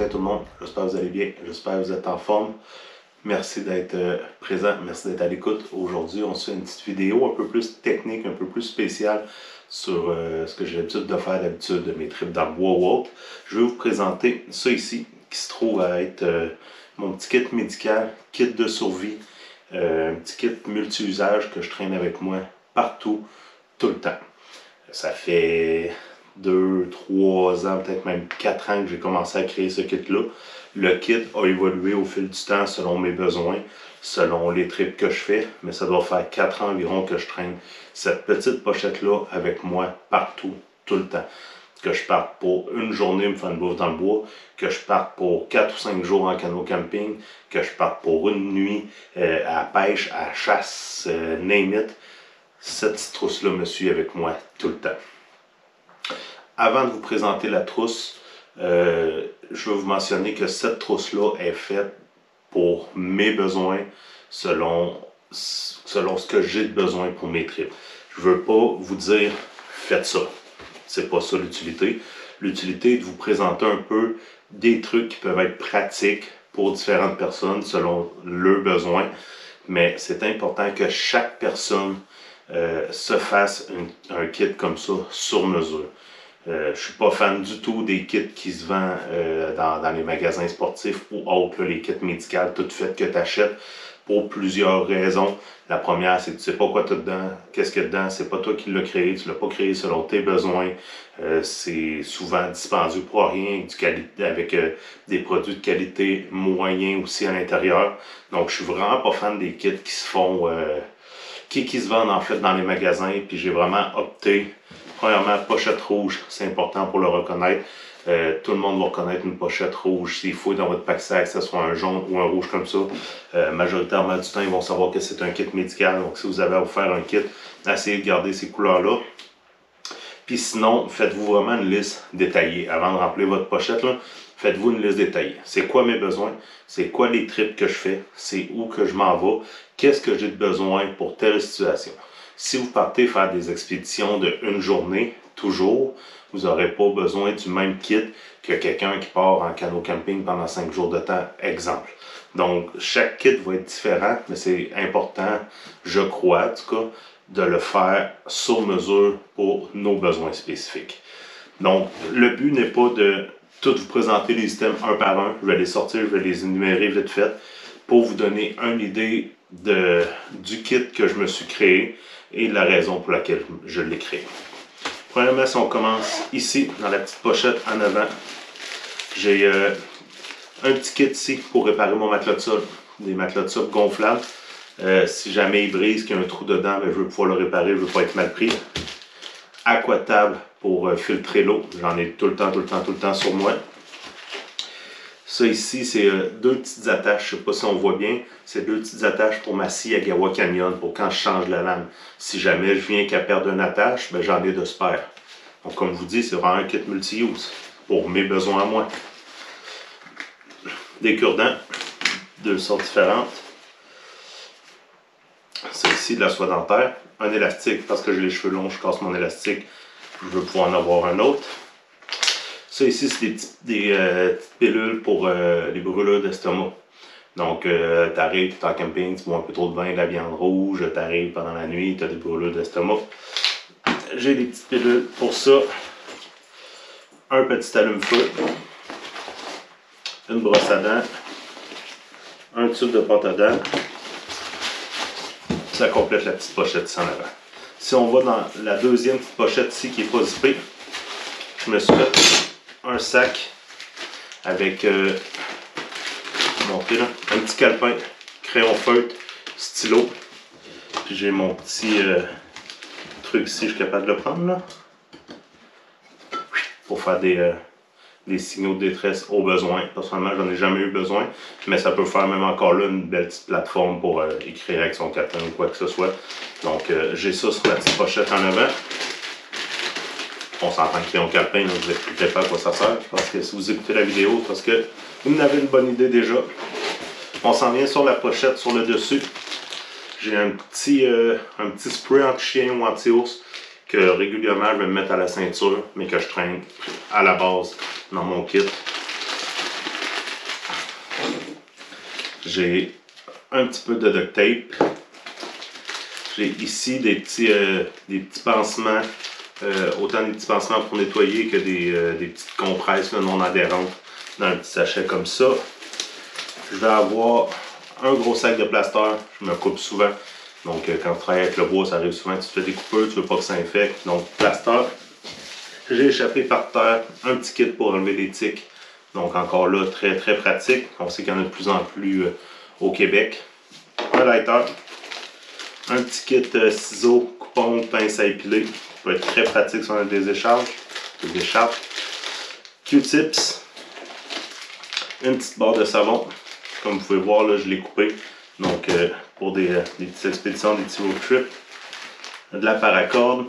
tout le monde, j'espère que vous allez bien, j'espère que vous êtes en forme. Merci d'être présent, merci d'être à l'écoute. Aujourd'hui, on se fait une petite vidéo un peu plus technique, un peu plus spéciale sur ce que j'ai l'habitude de faire d'habitude de mes trips dans le bois ou autre. Je vais vous présenter ça ici, qui se trouve à être mon petit kit médical, kit de survie, un petit kit multi-usage que je traîne avec moi partout, tout le temps. Ça fait 2, 3 ans, peut-être même 4 ans que j'ai commencé à créer ce kit-là. Le kit a évolué au fil du temps selon mes besoins, selon les trips que je fais, mais ça doit faire 4 ans environ que je traîne cette petite pochette-là avec moi partout, tout le temps. Que je parte pour une journée me faire une bouffe dans le bois, que je parte pour 4 ou 5 jours en canot camping, que je parte pour une nuit à la pêche, à la chasse, name it. Cette petite trousse-là me suit avec moi tout le temps. Avant de vous présenter la trousse, je veux vous mentionner que cette trousse-là est faite pour mes besoins, selon ce que j'ai de besoin pour mes trips. Je ne veux pas vous dire « faites ça ». C'est pas ça l'utilité. L'utilité est de vous présenter un peu des trucs qui peuvent être pratiques pour différentes personnes selon leurs besoins. Mais c'est important que chaque personne se fasse un kit comme ça sur mesure. Je suis pas fan du tout des kits qui se vendent dans les magasins sportifs ou autres, les kits médicaux, tout fait que tu achètes pour plusieurs raisons. La première, c'est que tu sais pas quoi tu as dedans, qu'est-ce qu'il y a dedans, c'est pas toi qui l'as créé, tu l'as pas créé selon tes besoins. C'est souvent dispendieux pour rien, avec des produits de qualité moyens aussi à l'intérieur. Donc je suis vraiment pas fan des kits qui se font qui se vendent en fait dans les magasins, puis j'ai vraiment opté. Premièrement, pochette rouge, c'est important pour le reconnaître. Tout le monde va reconnaître une pochette rouge. S'il faut dans votre pack-sac, que ce soit un jaune ou un rouge comme ça, majoritairement du temps, ils vont savoir que c'est un kit médical. Donc, si vous avez à vous faire un kit, essayez de garder ces couleurs-là. Puis sinon, faites-vous vraiment une liste détaillée. Avant de remplir votre pochette, faites-vous une liste détaillée. C'est quoi mes besoins? C'est quoi les trips que je fais? C'est où que je m'en vais? Qu'est-ce que j'ai de besoin pour telle situation? Si vous partez faire des expéditions de une journée, toujours, vous n'aurez pas besoin du même kit que quelqu'un qui part en canot camping pendant 5 jours de temps, exemple. Donc, chaque kit va être différent, mais c'est important, je crois en tout cas, de le faire sur mesure pour nos besoins spécifiques. Donc, le but n'est pas de tout vous présenter les items un par un. Je vais les sortir, je vais les énumérer vite fait pour vous donner une idée du kit que je me suis créé et la raison pour laquelle je l'ai créé. Premièrement, si on commence ici, dans la petite pochette en avant, j'ai un petit kit ici pour réparer mon matelas de sol. Des matelas de sol gonflables. Si jamais il brise, qu'il y a un trou dedans, ben, je veux pouvoir le réparer, je ne veux pas être mal pris. Aquatable pour filtrer l'eau. J'en ai tout le temps sur moi. Ça ici, c'est deux petites attaches. Je ne sais pas si on voit bien. C'est deux petites attaches pour ma scie Agawa Canyon, pour quand je change la lame. Si jamais je viens qu'à perdre une attache, ben, j'en ai de spare. Donc comme je vous dis, c'est vraiment un kit multi-use pour mes besoins à moi. Des cure-dents, de sortes différentes. C'est ici de la soie dentaire. Un élastique, parce que j'ai les cheveux longs, je casse mon élastique. Je veux pouvoir en avoir un autre. Ça ici, c'est des petites pilules pour les brûlures d'estomac. Donc, tu arrives, tu es en camping, tu bois un peu trop de vin, de la viande rouge, tu arrives pendant la nuit, tu as des brûlures d'estomac. J'ai des petites pilules pour ça. Un petit allume-feu. Une brosse à dents. Un tube de pâte à dents. Ça complète la petite pochette ici en avant. Si on va dans la deuxième petite pochette ici qui n'est pas zippée, je me suis fait un sac avec un petit calepin, crayon feutre, stylo. Puis j'ai mon petit truc ici, je suis capable de le prendre là, pour faire des signaux de détresse au besoin. Personnellement, j'en ai jamais eu besoin, mais ça peut faire même encore là une belle petite plateforme pour écrire avec son calepin ou quoi que ce soit. Donc j'ai ça sur la petite pochette en avant. On s'entend que crayon calepin, ne vous expliquerai pas à quoi ça sert. Je pense que si vous écoutez la vidéo, parce que vous en avez une bonne idée déjà. On s'en vient sur la pochette, sur le dessus. J'ai un petit spray anti-chien ou anti-ours que régulièrement je vais me mettre à la ceinture, mais que je traîne à la base dans mon kit. J'ai un petit peu de duct tape. J'ai ici des petits pansements, autant des petits pansements pour nettoyer que des petites compresses non adhérentes dans un petit sachet comme ça. Je vais avoir un gros sac de plaster, je me coupe souvent. Donc quand tu travailles avec le bois, ça arrive souvent que tu te fais des coupures, tu veux pas que ça infecte. Donc plaster. J'ai échappé par terre un petit kit pour enlever les tiques. Donc encore là, très très pratique. On sait qu'il y en a de plus en plus au Québec. Un lighter. Un petit kit ciseaux, coupons, pince à épiler. Ça peut être très pratique si on a des écharpes. Q-tips. Une petite barre de savon. Comme vous pouvez voir, là, je l'ai coupé. Donc, pour des petites expéditions, des petits road trips. De la paracorde.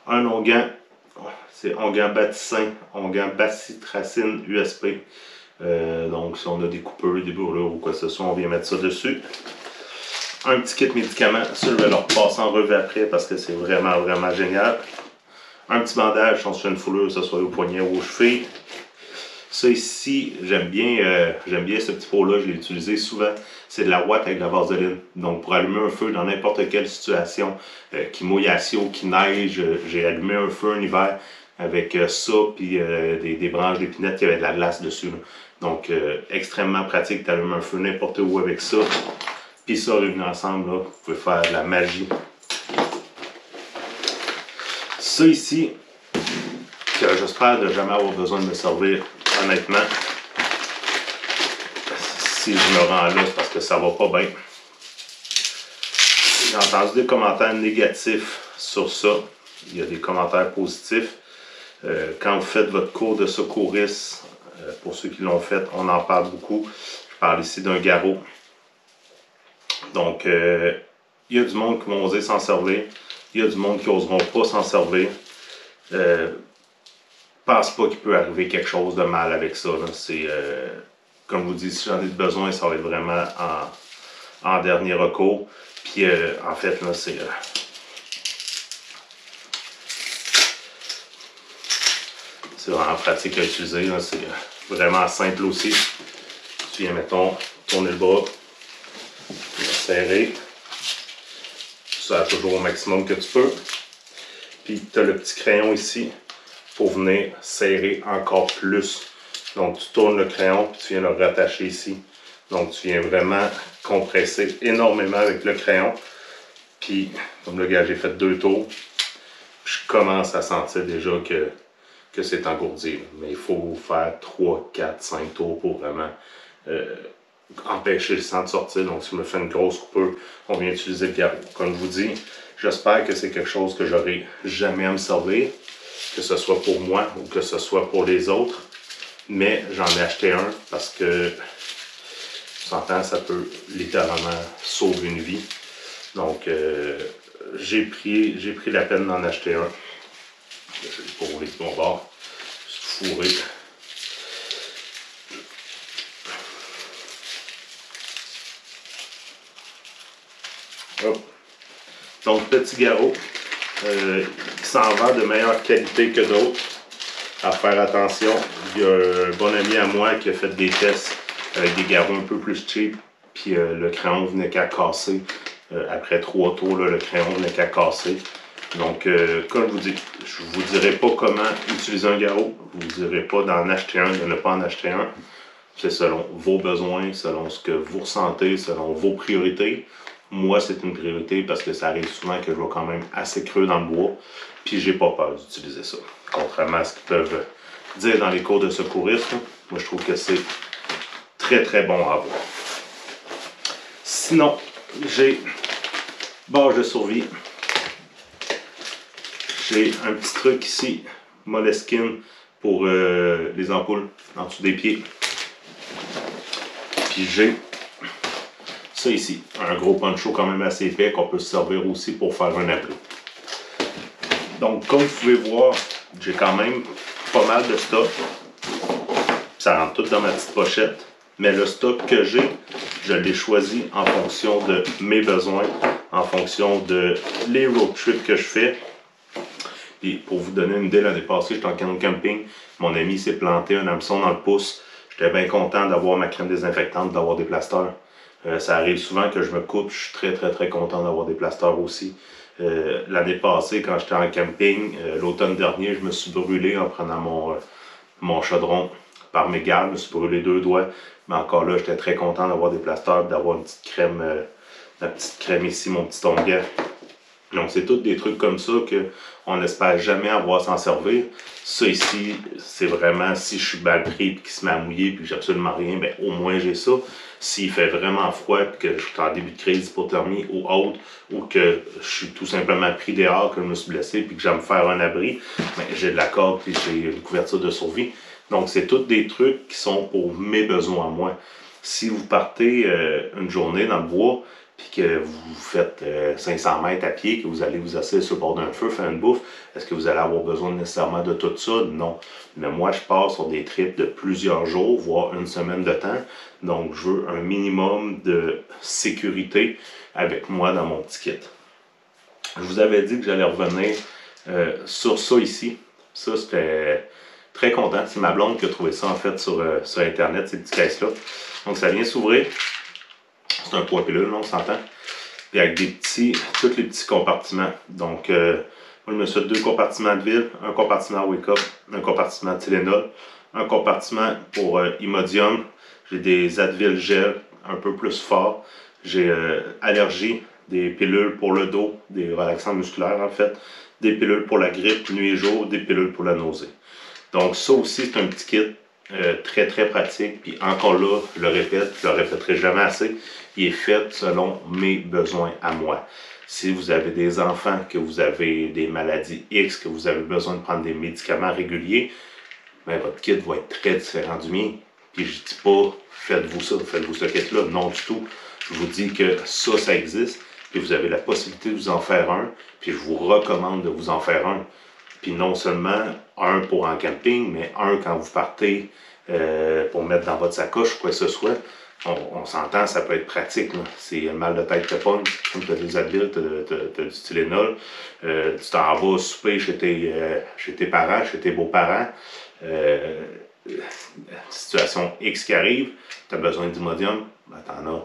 Un onguent. C'est onguent bâtissin, onguent bacitracine USP. Donc, si on a des coupures, des brûlures ou quoi que ce soit, on vient mettre ça dessus. Un petit kit médicaments. Ça, je vais le repasser en revue après parce que c'est vraiment, vraiment génial. Un petit bandage, si on se fait une foulure, que ce soit au poignet ou aux chevilles. Ça ici, j'aime bien ce petit pot-là, je l'ai utilisé souvent. C'est de la ouate avec de la vaseline. Donc pour allumer un feu dans n'importe quelle situation, qui mouille assez ou qui neige, j'ai allumé un feu un hiver avec ça, puis des branches d'épinettes qui avaient de la glace dessus. Là. Donc extrêmement pratique, tu allumes un feu n'importe où avec ça. Puis ça, réunis ensemble, là, vous pouvez faire de la magie. Ça ici, que j'espère ne jamais avoir besoin de me servir. Honnêtement, si je me rends là, c'est parce que ça va pas bien. J'ai entendu des commentaires négatifs sur ça. Il y a des commentaires positifs. Quand vous faites votre cours de secouriste, pour ceux qui l'ont fait, on en parle beaucoup. Je parle ici d'un garrot. Donc, il y a du monde qui vont oser s'en servir. Il y a du monde qui n'oseront pas s'en servir. Pense pas qu'il peut arriver quelque chose de mal avec ça. C'est, comme je vous dis, si j'en ai besoin, ça va être vraiment en dernier recours. Puis, en fait, là, c'est vraiment pratique à utiliser. C'est vraiment simple aussi. Tu viens, mettons, tourner le bras, serrer. Ça toujours au maximum que tu peux. Puis, tu as le petit crayon ici pour venir serrer encore plus. Donc, tu tournes le crayon, puis tu viens le rattacher ici. Donc, tu viens vraiment compresser énormément avec le crayon. Puis, comme le gars, j'ai fait 2 tours. Je commence à sentir déjà que c'est engourdi. Mais il faut faire 3, 4, 5 tours pour vraiment empêcher le sang de sortir. Donc, si je me fais une grosse coupure, on vient utiliser le garrot. Comme je vous dis, j'espère que c'est quelque chose que j'aurai jamais à me servir. Que ce soit pour moi ou que ce soit pour les autres. Mais j'en ai acheté un parce que, tu s'entends, ça peut littéralement sauver une vie. Donc, j'ai pris la peine d'en acheter un. Je l'ai pas roulé de mon bord. Juste fourré. Hop. Donc, petit garrot. Qui s'en vend de meilleure qualité que d'autres. À faire attention, il y a un bon ami à moi qui a fait des tests avec des garrots un peu plus cheap, puis le crayon venait qu'à casser. Après 3 tours, là, le crayon venait qu'à casser. Donc, comme je vous dis, je ne vous dirai pas comment utiliser un garrot, je ne vous dirai pas d'en acheter un, de ne pas en acheter un. C'est selon vos besoins, selon ce que vous ressentez, selon vos priorités. Moi, c'est une priorité parce que ça arrive souvent que je vais quand même assez creux dans le bois. Puis, j'ai pas peur d'utiliser ça. Contrairement à ce qu'ils peuvent dire dans les cours de secourisme, moi, je trouve que c'est très, très bon à avoir. Sinon, j'ai bâche de survie. J'ai un petit truc ici, Moleskine, pour les ampoules en dessous des pieds. Puis, j'ai ça ici, un gros poncho quand même assez épais qu'on peut se servir aussi pour faire un abri. Donc, comme vous pouvez voir, j'ai quand même pas mal de stock. Ça rentre tout dans ma petite pochette. Mais le stock que j'ai, je l'ai choisi en fonction de mes besoins, en fonction de les road trips que je fais. Et pour vous donner une idée, l'année passée, j'étais en canot camping. Mon ami s'est planté un hameçon dans le pouce. J'étais bien content d'avoir ma crème désinfectante, d'avoir des plasteurs. Ça arrive souvent que je me coupe, je suis très content d'avoir des plasteurs aussi. L'année passée, quand j'étais en camping, l'automne dernier, je me suis brûlé en prenant mon chaudron par mégarde, je me suis brûlé 2 doigts. Mais encore là, j'étais très content d'avoir des plasteurs, d'avoir une petite crème, la petite crème ici, mon petit onguent. Donc, c'est tous des trucs comme ça qu'on n'espère jamais avoir à s'en servir. Ça ici, c'est vraiment si je suis mal pris et qu'il se met à mouiller et que j'ai absolument rien, ben au moins j'ai ça. S'il fait vraiment froid et que je suis en début de crise d'hypothermie ou autre, ou que je suis tout simplement pris dehors, que je me suis blessé puis que j'ai à me faire un abri, ben, j'ai de la corde et j'ai une couverture de survie. Donc, c'est tous des trucs qui sont pour mes besoins à moi. Si vous partez une journée dans le bois, puis que vous faites 500 mètres à pied, que vous allez vous asseoir sur le bord d'un feu, faire une bouffe, est-ce que vous allez avoir besoin nécessairement de tout ça? Non. Mais moi, je pars sur des trips de plusieurs jours, voire une semaine de temps. Donc, je veux un minimum de sécurité avec moi dans mon petit kit. Je vous avais dit que j'allais revenir sur ça ici. Ça, c'était très content. C'est ma blonde qui a trouvé ça, en fait, sur Internet, ces petites caisses-là. Donc, ça vient s'ouvrir. C'est un poids pilule, on s'entend. Puis avec tous les petits compartiments. Donc, moi, je me suis fait 2 compartiments de ville, un compartiment Wake Up, un compartiment de Tylenol, un compartiment pour Imodium. J'ai des Advil gel un peu plus forts. J'ai allergie, des pilules pour le dos, des relaxants musculaires en fait, des pilules pour la grippe nuit et jour, des pilules pour la nausée. Donc, ça aussi, c'est un petit kit très pratique. Puis encore là, je le répète, je le répéterai jamais assez, il est fait selon mes besoins à moi. Si vous avez des enfants, que vous avez des maladies X, que vous avez besoin de prendre des médicaments réguliers, ben, votre kit va être très différent du mien. Puis je dis pas, faites-vous ça, faites-vous ce kit-là. Non du tout. Je vous dis que ça existe. Puis vous avez la possibilité de vous en faire un. Puis je vous recommande de vous en faire un. Puis non seulement un pour en camping, mais un quand vous partez pour mettre dans votre sacoche ou quoi que ce soit. On s'entend, ça peut être pratique. C'est le mal de tête te pogne, comme tu as des Advil, tu as du Tylenol. Tu t'en vas souper chez tes parents, chez tes beaux-parents. Situation X qui arrive, tu as besoin d'Imodium, ben t'en as.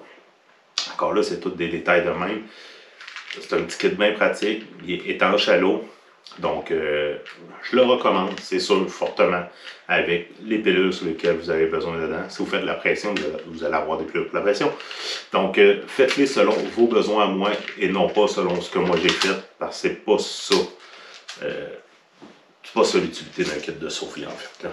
Encore là, c'est tous des détails de même. C'est un petit kit bien pratique, il est étanche à l'eau. Donc, je le recommande, c'est sûr, fortement, avec les pilules sur lesquelles vous avez besoin dedans. Si vous faites de la pression, vous allez avoir des pilules pour la pression. Donc, faites-les selon vos besoins à moi et non pas selon ce que moi j'ai fait, parce que c'est pas ça. C'est pas ça l'utilité d'un kit de survie, en fait. Là.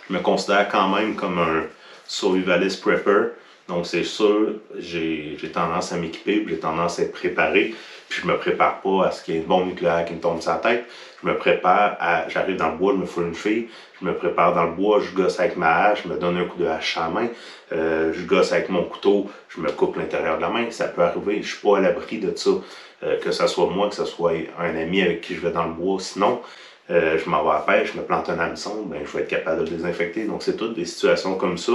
Je me considère quand même comme un survivalist prepper. Donc, c'est sûr, j'ai tendance à m'équiper, j'ai tendance à être préparé. Puis je me prépare pas à ce qu'il y ait une bombe nucléaire qui me tombe sur la tête. Je me prépare à... J'arrive dans le bois, je me fous une fille. Je me prépare dans le bois, je gosse avec ma hache, je me donne un coup de hache à la main. Je gosse avec mon couteau, je me coupe l'intérieur de la main. Ça peut arriver, je suis pas à l'abri de ça. Que ce soit moi, que ce soit un ami avec qui je vais dans le bois. Sinon, je m'en vais à la pêche, je me plante un hameçon, ben, je vais être capable de le désinfecter. Donc c'est toutes des situations comme ça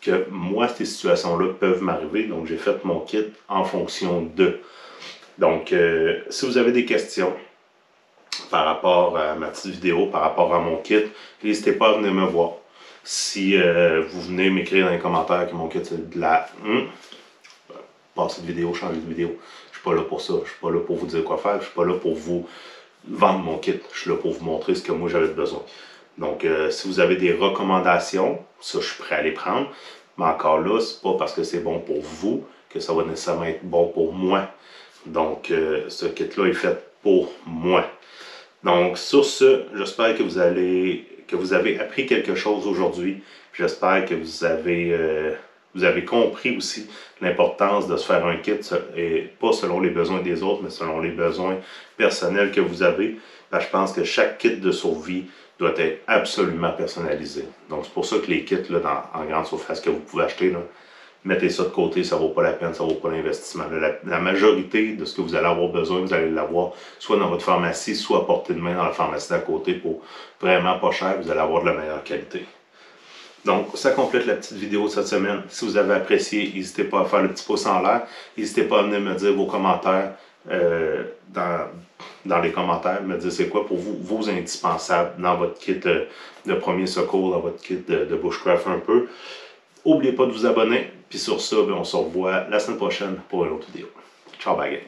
que moi, ces situations-là peuvent m'arriver. Donc j'ai fait mon kit en fonction de... Donc, si vous avez des questions par rapport à ma petite vidéo, par rapport à mon kit, n'hésitez pas à venir me voir. Si vous venez m'écrire dans les commentaires que mon kit c'est de la... Passez de vidéo, changez de vidéo. Je suis pas là pour ça. Je suis pas là pour vous dire quoi faire. Je suis pas là pour vous vendre mon kit. Je suis là pour vous montrer ce que moi j'avais besoin. Donc, si vous avez des recommandations, ça, je suis prêt à les prendre. Mais encore là, c'est pas parce que c'est bon pour vous que ça va nécessairement être bon pour moi. Donc, ce kit-là est fait pour moi. Donc, sur ce, j'espère que vous avez appris quelque chose aujourd'hui. J'espère que vous avez compris aussi l'importance de se faire un kit, et pas selon les besoins des autres, mais selon les besoins personnels que vous avez. Parce que je pense que chaque kit de survie doit être absolument personnalisé. Donc, c'est pour ça que les kits là, en grande surface que vous pouvez acheter, là, mettez ça de côté, ça ne vaut pas la peine, ça ne vaut pas l'investissement. La majorité de ce que vous allez avoir besoin, vous allez l'avoir soit dans votre pharmacie, soit à portée de main dans la pharmacie d'à côté pour vraiment pas cher, vous allez avoir de la meilleure qualité. Donc, ça complète la petite vidéo de cette semaine. Si vous avez apprécié, n'hésitez pas à faire le petit pouce en l'air. N'hésitez pas à venir me dire vos commentaires dans les commentaires, me dire c'est quoi pour vous vos indispensables dans votre kit de premier secours, dans votre kit de bushcraft un peu. N'oubliez pas de vous abonner. Puis sur ça, on se revoit la semaine prochaine pour une autre vidéo. Ciao, bye gang.